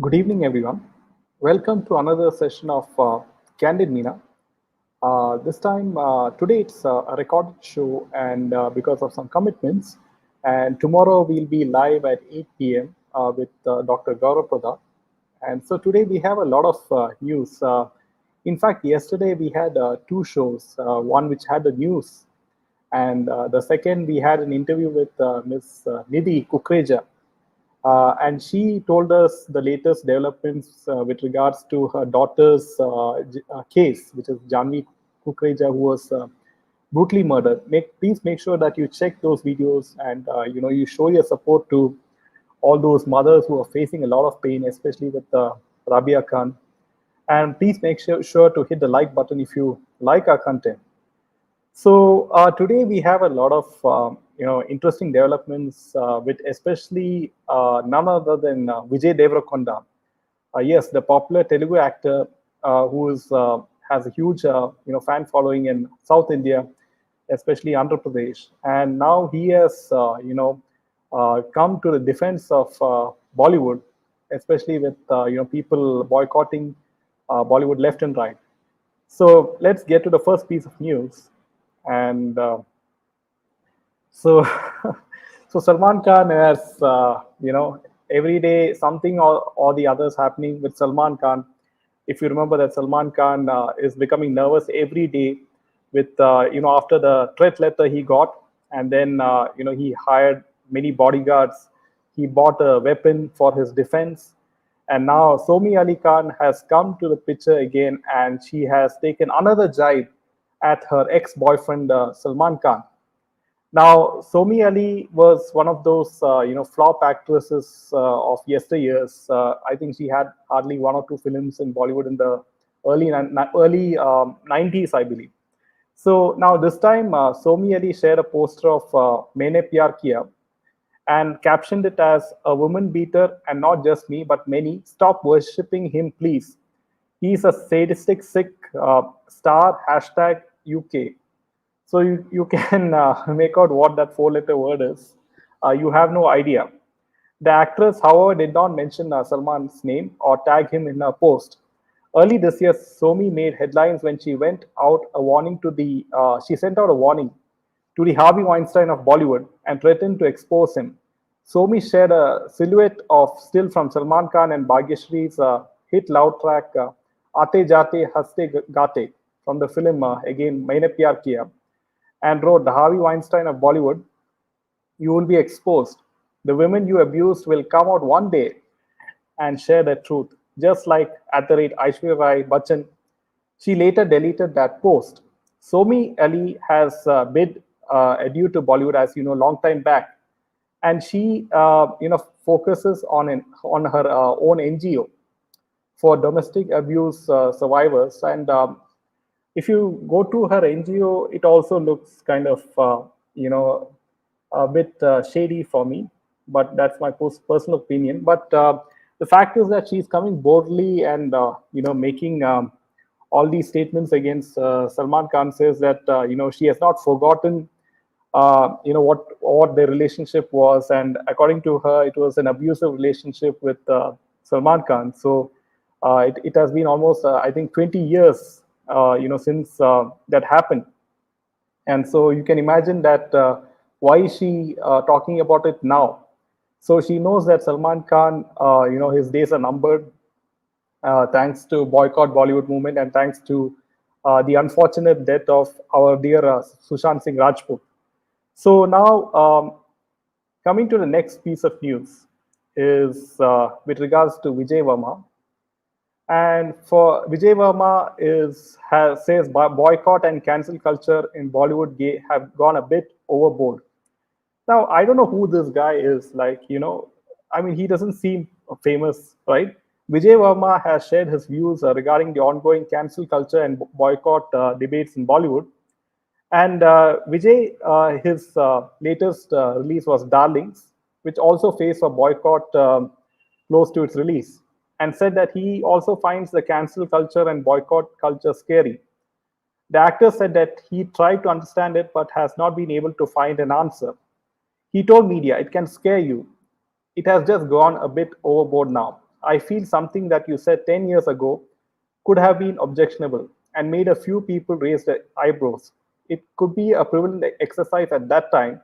Good evening, everyone. Welcome to another session of Candid Meena. Today it's a recorded show, and because of some commitments, and tomorrow we'll be live at 8 p.m. With Dr. Gaurav Pradhan. And so today we have a lot of news. In fact, yesterday we had two shows, one which had the news, and the second we had an interview with Ms. Nidhi Kukreja, and she told us the latest developments with regards to her daughter's case, which is Janvi Kukreja, who was brutally murdered. Please make sure that you check those videos and you show your support to all those mothers who are facing a lot of pain, especially with Rabia Khan. And please make sure to hit the like button if you like our content. So today we have a lot of interesting developments with especially none other than Vijay Deverakonda. Yes, the popular Telugu actor who is has a huge fan following in South India, especially Andhra Pradesh, and now he has come to the defense of Bollywood, especially with people boycotting Bollywood left and right. So let's get to the first piece of news. And so, so Salman Khan has, every day something or the others happening with Salman Khan. If you remember that Salman Khan is becoming nervous every day with, after the threat letter he got, and then, he hired many bodyguards. He bought a weapon for his defense. And now Somy Ali Khan has come to the picture again, and she has taken another jibe at her ex-boyfriend Salman Khan. Now, Somi Ali was one of those flop actresses of yesteryears. I think she had hardly one or two films in Bollywood in the early 90s, I believe. So now this time, Somi Ali shared a poster of Maine Pyar Kiya and captioned it as a woman beater, and not just me, but many. Stop worshipping him, please. He's a sadistic sick star hashtag UK. So you can make out what that four-letter word is. You have no idea. The actress, however, did not mention Salman's name or tag him in her post. Early this year, Somi made headlines when she went out a warning to the. She sent out a warning to the Harvey Weinstein of Bollywood and threatened to expose him. Somi shared a silhouette of still from Salman Khan and Bhagyashree's hit loud track Aate Jate Haste Gate from the film again Maine Pyar Kiya, and wrote, "The Harvey Weinstein of Bollywood, you will be exposed. The women you abused will come out one day and share the truth, just like at the rate Aishwarya Rai Bachchan." She later deleted that post. Somi Ali has bid adieu to Bollywood, as you know, long time back, and she focuses on her own NGO for domestic abuse survivors. And if you go to her NGO, it also looks kind of a bit shady for me, but that's my personal opinion. But the fact is that she's coming boldly and making all these statements against Salman Khan. Says that she has not forgotten what their relationship was, and according to her, it was an abusive relationship with Salman Khan. So it has been almost I think 20 years since that happened, and so you can imagine that why is she talking about it now? So she knows that Salman Khan, his days are numbered, thanks to boycott Bollywood movement and thanks to the unfortunate death of our dear Sushant Singh Rajput. So now, coming to the next piece of news is with regards to Vijay Varma. And for Vijay Varma says boycott and cancel culture in Bollywood have gone a bit overboard. Now, I don't know who this guy is. He doesn't seem famous, right? Vijay Varma has shared his views regarding the ongoing cancel culture and boycott debates in Bollywood. And Vijay, his latest release was Darlings, which also faced a boycott close to its release, and said that he also finds the cancel culture and boycott culture scary. The actor said that he tried to understand it but has not been able to find an answer. He told media, "It can scare you. It has just gone a bit overboard now. I feel something that you said 10 years ago could have been objectionable and made a few people raise their eyebrows. It could be a prevalent exercise at that time,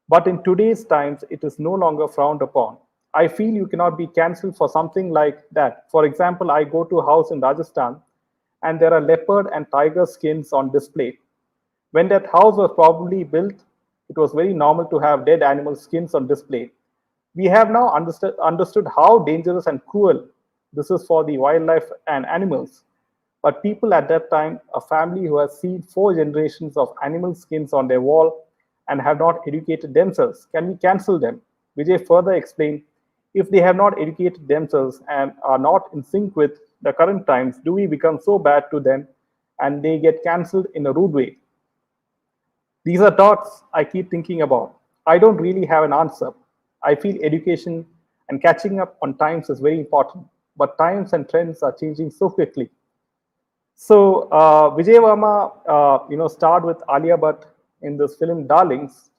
but in today's times, it is no longer frowned upon. I feel you cannot be cancelled for something like that. For example, I go to a house in Rajasthan and there are leopard and tiger skins on display. When that house was probably built, it was very normal to have dead animal skins on display. We have now understood how dangerous and cruel this is for the wildlife and animals. But people at that time, a family who has seen four generations of animal skins on their wall and have not educated themselves, can we cancel them? Vijay further explained, if they have not educated themselves and are not in sync with the current times, do we become so bad to them and they get cancelled in a rude way? These are thoughts I keep thinking about. I don't really have an answer. I feel education and catching up on times is very important, but times and trends are changing so quickly. So Vijay Varma, starred with Alia Bhatt in this film Darlings,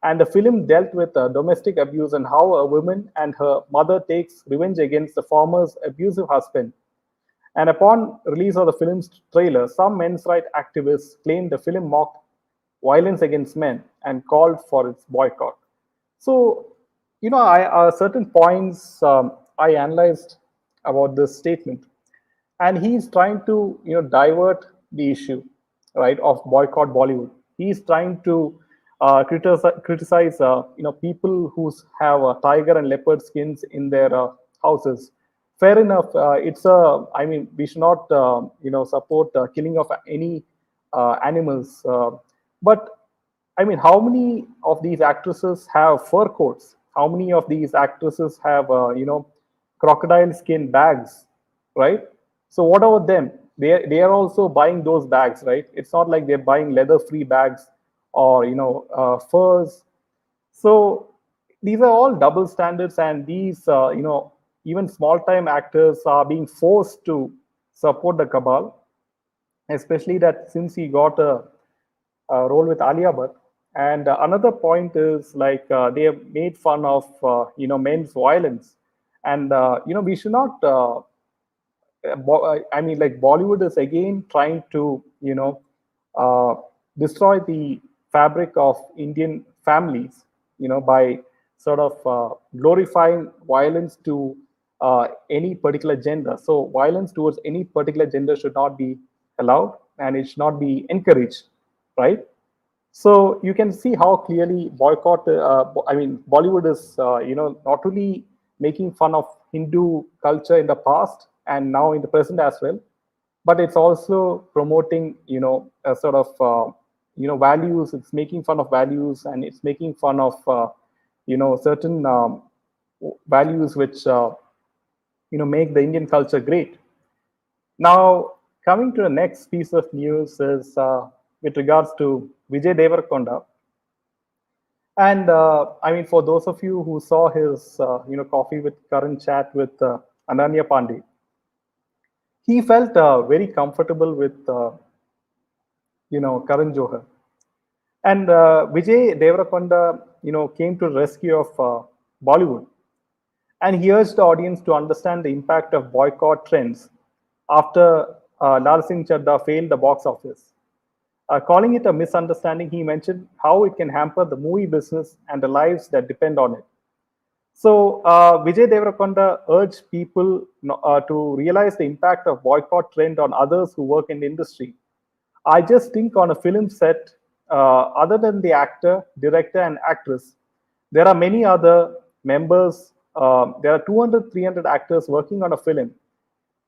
and the film dealt with domestic abuse and how a woman and her mother takes revenge against the former's abusive husband. And upon release of the film's trailer, some men's rights activists claimed the film mocked violence against men and called for its boycott. So, certain points I analyzed about this statement, and he's trying to divert the issue, right, of boycott Bollywood. He's trying to criticize people who have tiger and leopard skins in their houses. Fair enough. It's a. I mean, we should not support killing of any animals. But I mean, how many of these actresses have fur coats? How many of these actresses have crocodile skin bags, right? So what about them? They are also buying those bags, right? It's not like they're buying leather free bags or furs. So these are all double standards, and these even small time actors are being forced to support the cabal, especially that since he got a role with Alia Bhatt. And another point is like they have made fun of men's violence, and we should not. I mean, like Bollywood is again trying to uh, destroy the fabric of Indian families, by sort of glorifying violence to any particular gender. So violence towards any particular gender should not be allowed, and it should not be encouraged, right? So you can see how clearly Bollywood is, not only making fun of Hindu culture in the past and now in the present as well, but it's also promoting, a sort of, values. It's making fun of values, and it's making fun of, certain values which, make the Indian culture great. Now, coming to the next piece of news is with regards to Vijay Deverakonda. And I mean, for those of you who saw his, coffee with current chat with Ananya Pandey, he felt very comfortable with, Karan Johar. And Vijay Deverakonda, came to the rescue of Bollywood. And he urged the audience to understand the impact of boycott trends after Lal Singh Chadda failed the box office. Calling it a misunderstanding, he mentioned how it can hamper the movie business and the lives that depend on it. So Vijay Deverakonda urged people to realize the impact of boycott trend on others who work in the industry. I just think on a film set, other than the actor, director, and actress, there are many other members. There are 200, 300 actors working on a film,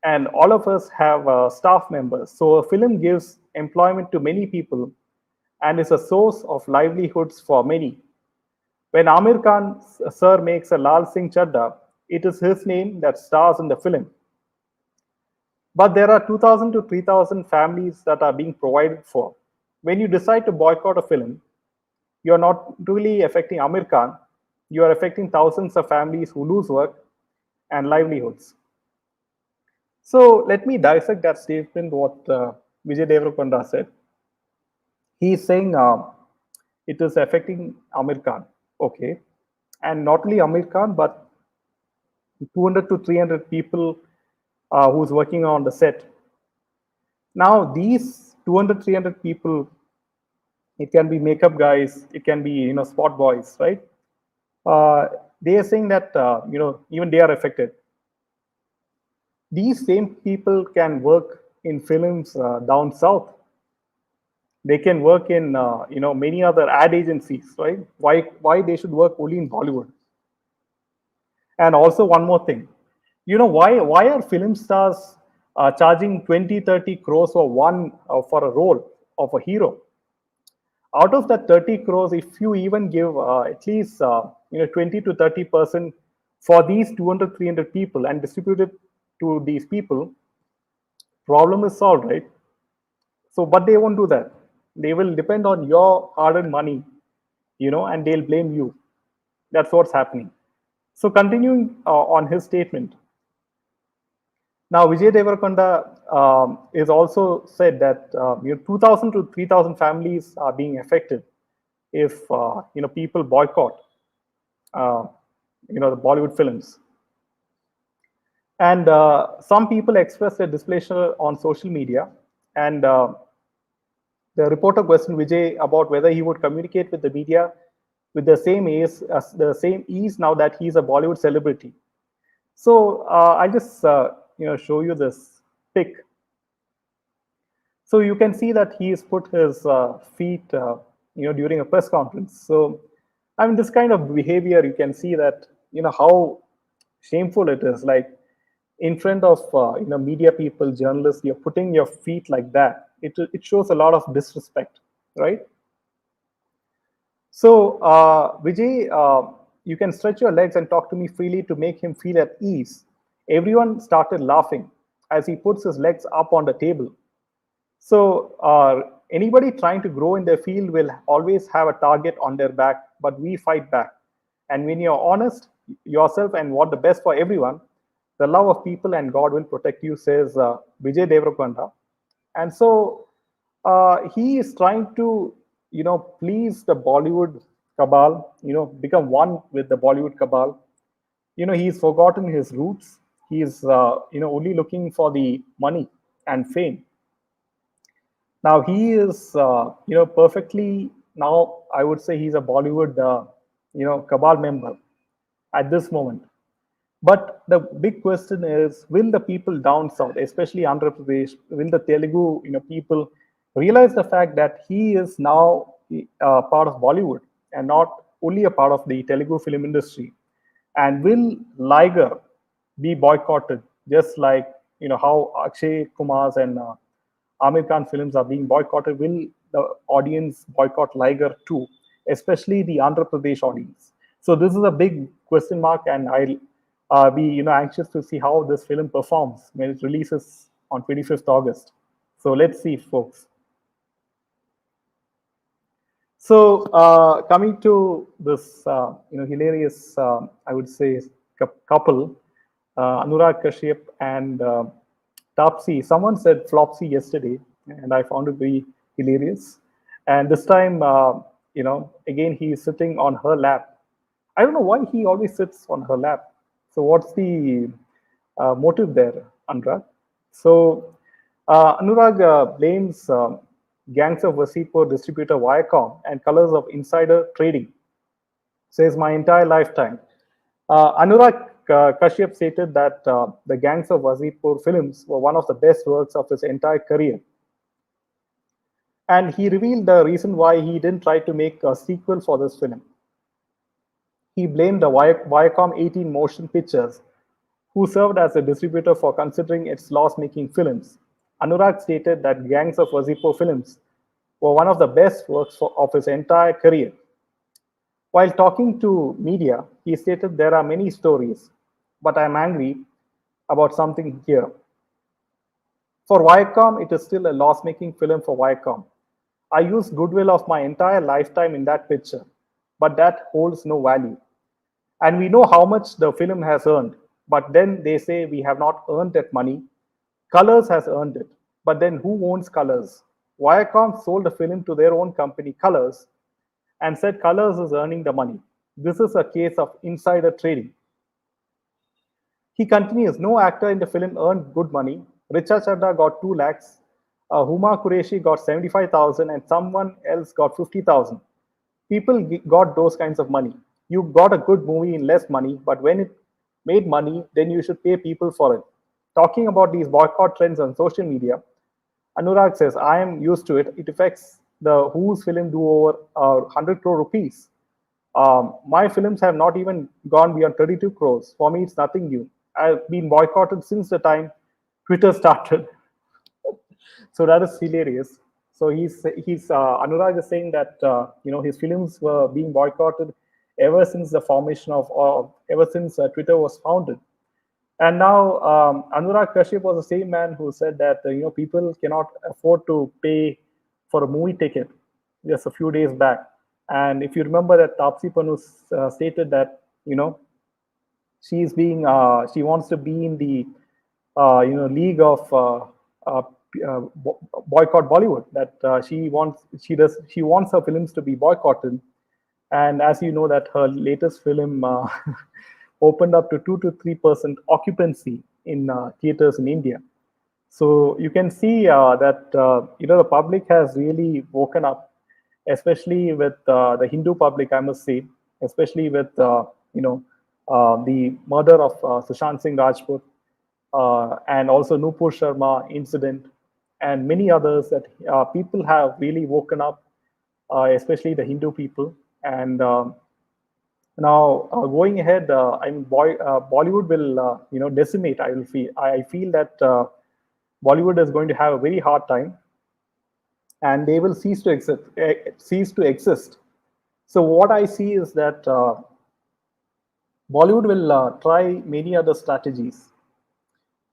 and all of us have staff members. So a film gives employment to many people and is a source of livelihoods for many. When Amir Khan sir makes a Lal Singh Chadda, it is his name that stars in the film. But there are 2,000 to 3,000 families that are being provided for. When you decide to boycott a film, you are not really affecting Amir Khan, you are affecting thousands of families who lose work and livelihoods. So let me dissect that statement, what Vijay Deverakonda said. He is saying it is affecting Amir Khan, okay, and not only Amir Khan, but 200 to 300 people who's working on the set. Now, these 200, 300 people, it can be makeup guys, it can be, spot boys, right? Uh, they are saying that, even they are affected. These same people can work in films down south. They can work in, many other ad agencies, right? Why they should work only in Bollywood? And also one more thing, why are film stars charging 20, 30 crores for for a role of a hero? Out of that 30 crores, if you even give at least 20 to 30% for these 200, 300 people and distribute it to these people, problem is solved, right? So, but they won't do that. They will depend on your hard-earned money, and they'll blame you. That's what's happening. So, continuing on his statement, now Vijay Deverakonda is also said that 2,000 to 3,000 families are being affected if people boycott uh, the Bollywood films. And some people expressed their displeasure on social media, and the reporter questioned Vijay about whether he would communicate with the media with the same ease now that he's a Bollywood celebrity. So I'll just show you this pic. So you can see that he's put his feet during a press conference. So I mean, this kind of behavior, you can see that how shameful it is. Like in front of media people, journalists, you're putting your feet like that. It shows a lot of disrespect, right? So, Vijay, you can stretch your legs and talk to me freely to make him feel at ease. Everyone started laughing as he puts his legs up on the table. So, anybody trying to grow in their field will always have a target on their back, but we fight back. And when you're honest yourself and want the best for everyone, the love of people and God will protect you, says Vijay Deverakonda. And so he is trying to, please the Bollywood cabal, become one with the Bollywood cabal. He's forgotten his roots. He's, only looking for the money and fame. Now he is, perfectly. Now I would say he's a Bollywood, cabal member at this moment. But the big question is, will the people down south, especially Andhra Pradesh, will the Telugu, people realize the fact that he is now part of Bollywood and not only a part of the Telugu film industry? And will Liger be boycotted, just like how Akshay Kumar's and Amir Khan films are being boycotted? Will the audience boycott Liger too, especially the Andhra Pradesh audience? So this is a big question mark, and I'll be anxious to see how this film performs when it releases on 25th August. So let's see, folks. So coming to this, hilarious, I would say, couple, Anurag Kashyap and Topsy. Someone said Flopsy yesterday, and I found it very hilarious. And this time, again, he's sitting on her lap. I don't know why he always sits on her lap. So what's the motive there, Anurag? So Anurag blames gangs of Wasipur distributor Viacom and colors of insider trading. Says my entire lifetime. Anurag Kashyap stated that the gangs of Wasipur films were one of the best works of his entire career. And he revealed the reason why he didn't try to make a sequel for this film. He blamed the Viacom 18 Motion Pictures, who served as a distributor for considering its loss-making films. Anurag stated that Gangs of Wasipur films were one of the best works of his entire career. While talking to media, he stated there are many stories, but I'm angry about something here. For Viacom, it is still a loss-making film for Viacom. I used goodwill of my entire lifetime in that picture, but that holds no value. And we know how much the film has earned, but then they say we have not earned that money. Colors has earned it, but then who owns Colors? Viacom sold the film to their own company, Colors, and said Colors is earning the money. This is a case of insider trading. He continues, no actor in the film earned good money. Richa Chadda got 2 lakhs, Huma Qureshi got 75,000, and someone else got 50,000. People got those kinds of money. You got a good movie in less money, but when it made money, then you should pay people for it. Talking about these boycott trends on social media, Anurag says, I am used to it. It affects the whose film do over 100 crore rupees. My films have not even gone beyond 32 crores. For me, it's nothing new. I've been boycotted since the time Twitter started. So that is hilarious. So he's Anurag is saying that his films were being boycotted ever since the formation of ever since Twitter was founded. And now Anurag Kashyap was the same man who said that people cannot afford to pay for a movie ticket just a few days back. And if you remember that Tapsi Pannu stated that she wants to be in the league of uh, boycott Bollywood. That she wants her films to be boycotted. And as you know, that her latest film opened up to 2 to 3% occupancy in theaters in India. So you can see that the public has really woken up, especially with the Hindu public, I must say, especially with the murder of Sushant Singh Rajput and also Nupur Sharma incident, and many others that people have really woken up, especially the Hindu people. And now going ahead, Bollywood will decimate. I feel that Bollywood is going to have a very hard time, and they will cease to exist. So what I see is that Bollywood will try many other strategies.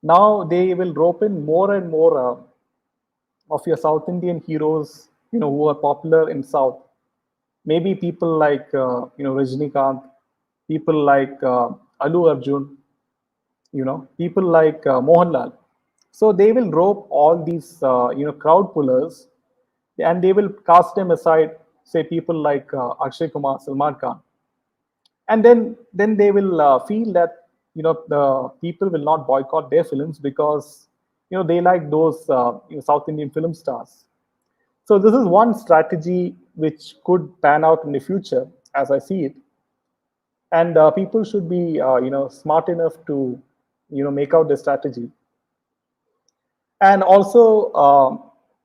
Now they will rope in more and more of your South Indian heroes, who are popular in South. Maybe people like Rajnikant, people like Alu Arjun, people like Mohanlal. So they will rope all these crowd pullers, and they will cast them aside. Say people like Akshay Kumar, Salman Khan, and then they will feel that the people will not boycott their films because they like those South Indian film stars. So this is one strategy which could pan out in the future, as I see it, and people should be smart enough to make out the strategy. And also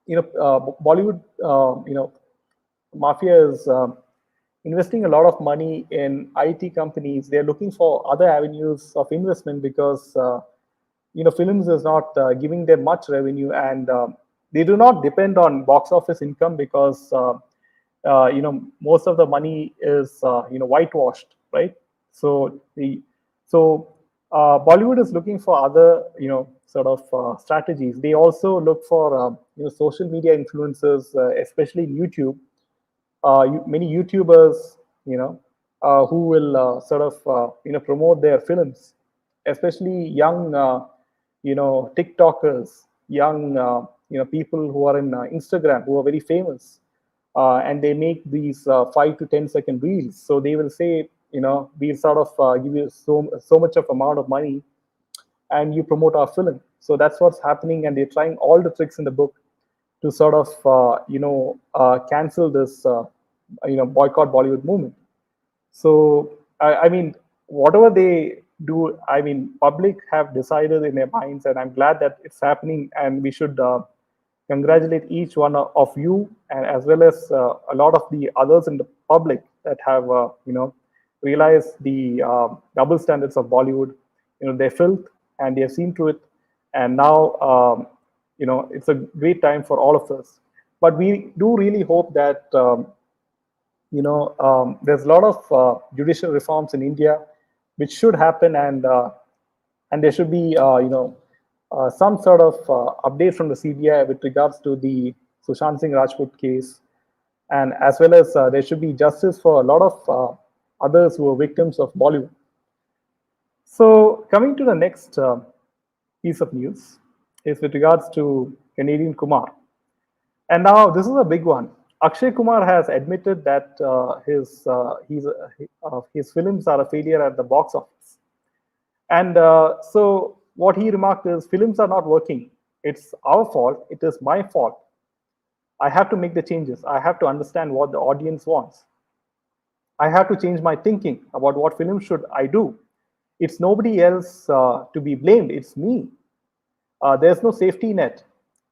Bollywood mafia is investing a lot of money in IT companies. They're looking for other avenues of investment because films is not giving them much revenue, and they do not depend on box office income because most of the money is whitewashed, right? So Bollywood is looking for other sort of strategies. They also look for social media influencers, especially in YouTube. Many YouTubers, who will sort of promote their films, especially young TikTokers, young people who are in Instagram who are very famous, and they make these 5 to 10 second reels. So they will say, we sort of give you so much of amount of money, and you promote our film. So that's what's happening, and they're trying all the tricks in the book to sort of cancel this boycott Bollywood movement. So I mean, whatever they do, I mean, public have decided in their minds, and I'm glad that it's happening. And we should congratulate each one of you, and as well as a lot of the others in the public that have realized the double standards of Bollywood. They filth, and they have seen to it, and now it's a great time for all of us. But we do really hope that there's a lot of judicial reforms in India which should happen, and there should be some sort of update from the CBI with regards to the Sushant Singh Rajput case, and as well as there should be justice for a lot of others who are victims of Bollywood. So coming to the next piece of news is with regards to Canadian Kumar. And now this is a big one. Akshay Kumar has admitted that his films are a failure at the box office. And so what he remarked is films are not working. It's our fault. It is my fault. I have to make the changes. I have to understand what the audience wants. I have to change my thinking about what film should I do. It's nobody else to be blamed. It's me. There's no safety net.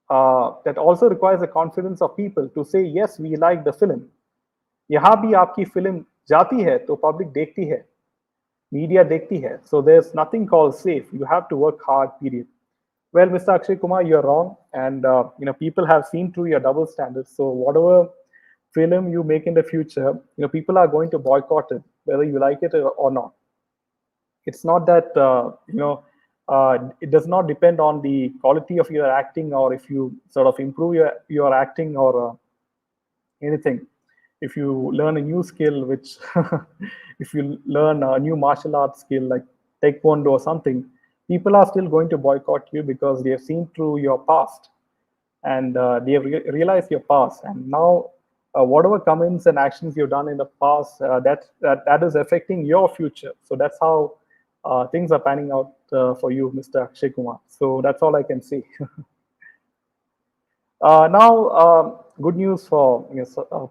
That also requires the confidence of people to say yes, we like the film. यहाँ भी आपकी film जाती है तो public देखती है, media देखती है. So there's nothing called safe. You have to work hard. Period. Well, Mr. Akshay Kumar, you're wrong, and people have seen through your double standards. So whatever film you make in the future, people are going to boycott it, whether you like it or not. It's not that it does not depend on the quality of your acting, or if you sort of improve your acting, or anything. If you learn a new skill, which if you learn a new martial arts skill like taekwondo or something, people are still going to boycott you because they have seen through your past, and they have realized your past, and now whatever comments and actions you've done in the past, that is affecting your future. So that's how things are panning out for you, Mr. Akshay Kumar. So that's all I can say. Now, good news for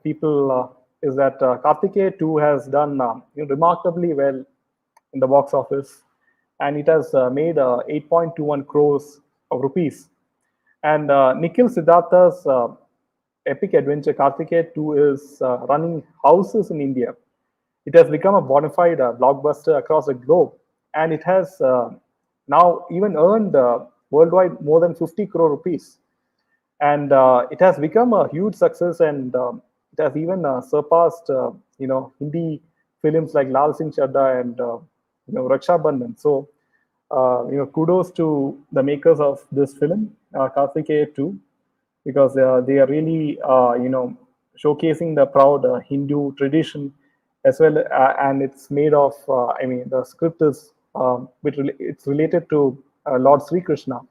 people is that Karthikeya 2 has done remarkably well in the box office, and it has made 8.21 crores of rupees. And Nikhil Siddhartha's epic adventure Karthikeya 2 is running houses in India. It has become a bona fide blockbuster across the globe, and it has now even earned worldwide more than 50 crore rupees. And it has become a huge success, and it has even surpassed Hindi films like Lal Singh Chadda and Raksha Bandhan. So kudos to the makers of this film, Karthikeya 2, because they are really showcasing the proud Hindu tradition as well, and it's made of the script is it's related to Lord Sri Krishna,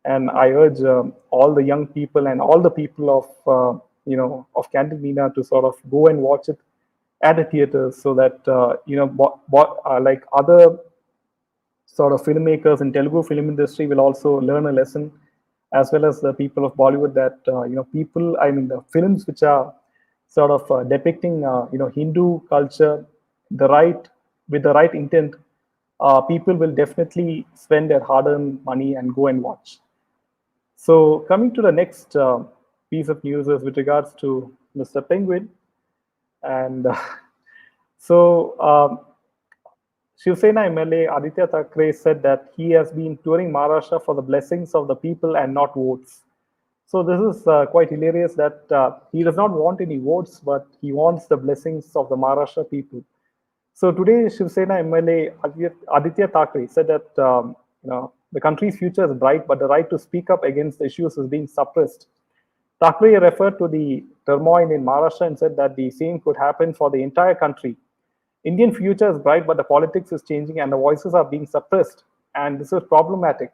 and I urge all the young people and all the people of Cantonina to sort of go and watch it at the theaters, so that like other sort of filmmakers in Telugu film industry will also learn a lesson, as well as the people of Bollywood, that the films which are sort of depicting Hindu culture, the right with the right intent, people will definitely spend their hard-earned money and go and watch. So coming to the next piece of news is with regards to Mr. Penguin, and so. Shiv Sena MLA Aditya Thackeray said that he has been touring Maharashtra for the blessings of the people and not votes. So this is quite hilarious that he does not want any votes, but he wants the blessings of the Maharashtra people. So today, Shiv Sena MLA Aditya Thackeray said that the country's future is bright, but the right to speak up against the issues is being suppressed. Thackeray referred to the turmoil in Maharashtra and said that the same could happen for the entire country. Indian future is bright, but the politics is changing and the voices are being suppressed, and this is problematic.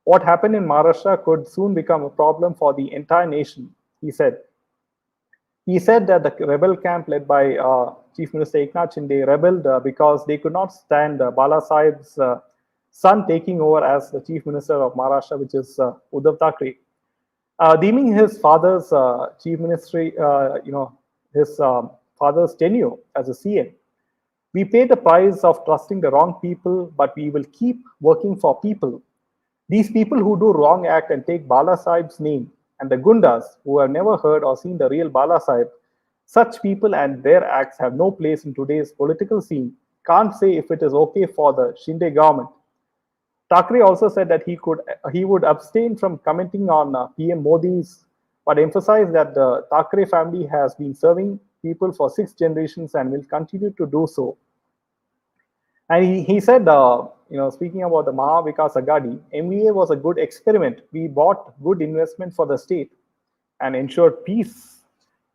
What happened in Maharashtra could soon become a problem for the entire nation, he said. He said that the rebel camp led by Chief Minister Eknath Shinde rebelled because they could not stand Bala Sahib's son taking over as the Chief Minister of Maharashtra, which is Uddhav Thackeray. Deeming his father's chief ministry, his father's tenure as a CM. We pay the price of trusting the wrong people, but we will keep working for people. These people who do wrong act and take Bala Sahib's name, and the Gundas who have never heard or seen the real Bala Sahib, such people and their acts have no place in today's political scene. Can't say if it is okay for the Shinde government. Thackeray also said that he would abstain from commenting on PM Modi's, but emphasized that the Thackeray family has been serving people for 6 generations and will continue to do so. And he said, speaking about the Maha Vikas Agadi, MVA was a good experiment. We bought good investment for the state and ensured peace.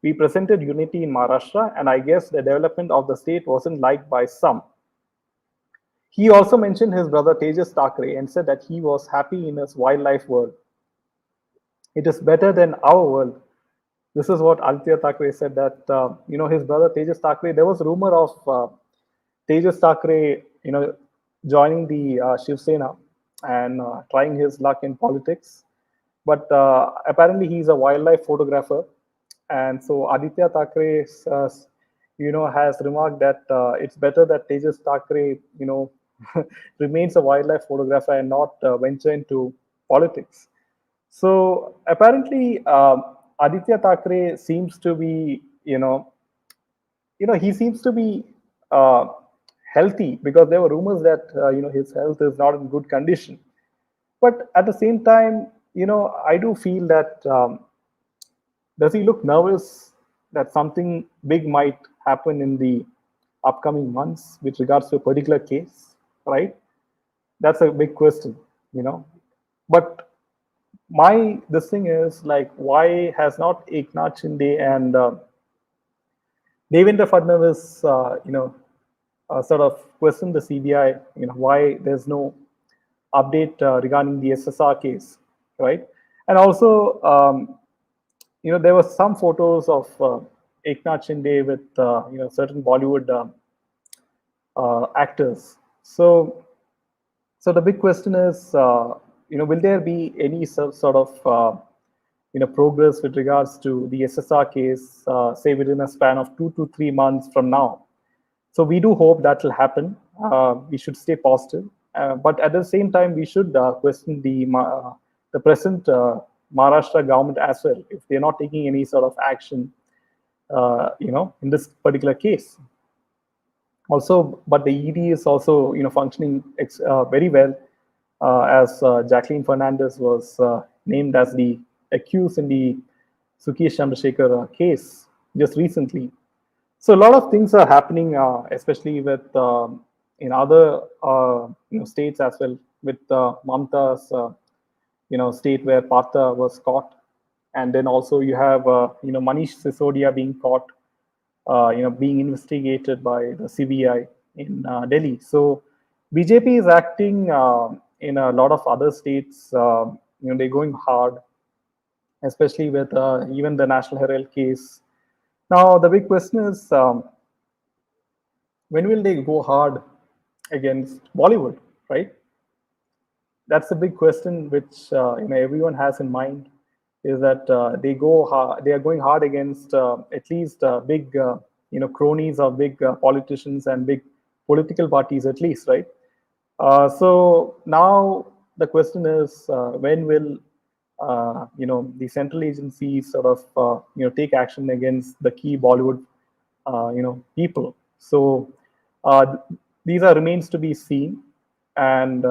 We presented unity in Maharashtra, and I guess the development of the state wasn't liked by some. He also mentioned his brother Tejas Thackeray and said that he was happy in his wildlife world. It is better than our world. This is what Aditya Thackeray said, that his brother Tejas Thackeray, there was rumor of Tejas Thackeray, joining the Shiv Sena and trying his luck in politics. But apparently, he's a wildlife photographer, and so Aditya Thackeray, has remarked that it's better that Tejas Thackeray, remains a wildlife photographer and not venture into politics. So apparently, Aditya Thackeray seems to be, he seems to be uh, healthy, because there were rumors that his health is not in good condition. But at the same time, I do feel that does he look nervous that something big might happen in the upcoming months with regards to a particular case, right? That's a big question, you know. But my this thing is like, why has not Eknath Shinde and Devendra Fadnavis, sort of questioned the CBI, why there's no update regarding the SSR case, right? And also, there were some photos of Eknath Shinde with, certain Bollywood actors. So the big question is, will there be any sort of progress with regards to the SSR case, say within a span of 2 to 3 months from now? So we do hope that will happen. We should stay positive, but at the same time, we should question the present Maharashtra government as well, if they're not taking any sort of action, in this particular case. Also, but the ED is also functioning very well, as Jacqueline Fernandez was named as the accused in the Sukesh Chandrasekhar case just recently. So a lot of things are happening, especially with in other states as well. With Mamta's state where Partha was caught, and then also you have Manish Sisodia being caught, being investigated by the CBI in Delhi. So BJP is acting in a lot of other states. They're going hard, especially with even the National Herald case. Now the big question is, when will they go hard against Bollywood, right? That's the big question which everyone has in mind, is that they are going hard against at least big cronies of big politicians and big political parties, at least, right? So now the question is, when will the central agencies sort of take action against the key Bollywood people? So these are remains to be seen, and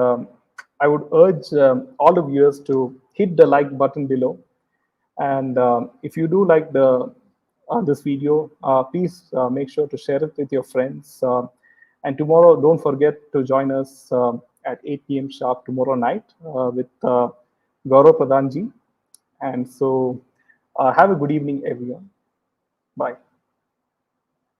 I would urge all the viewers to hit the like button below, and if you do like this video, please make sure to share it with your friends. And tomorrow, don't forget to join us at 8 p.m. sharp tomorrow night with Gaurav Pradhanji. And so, have a good evening, everyone. Bye.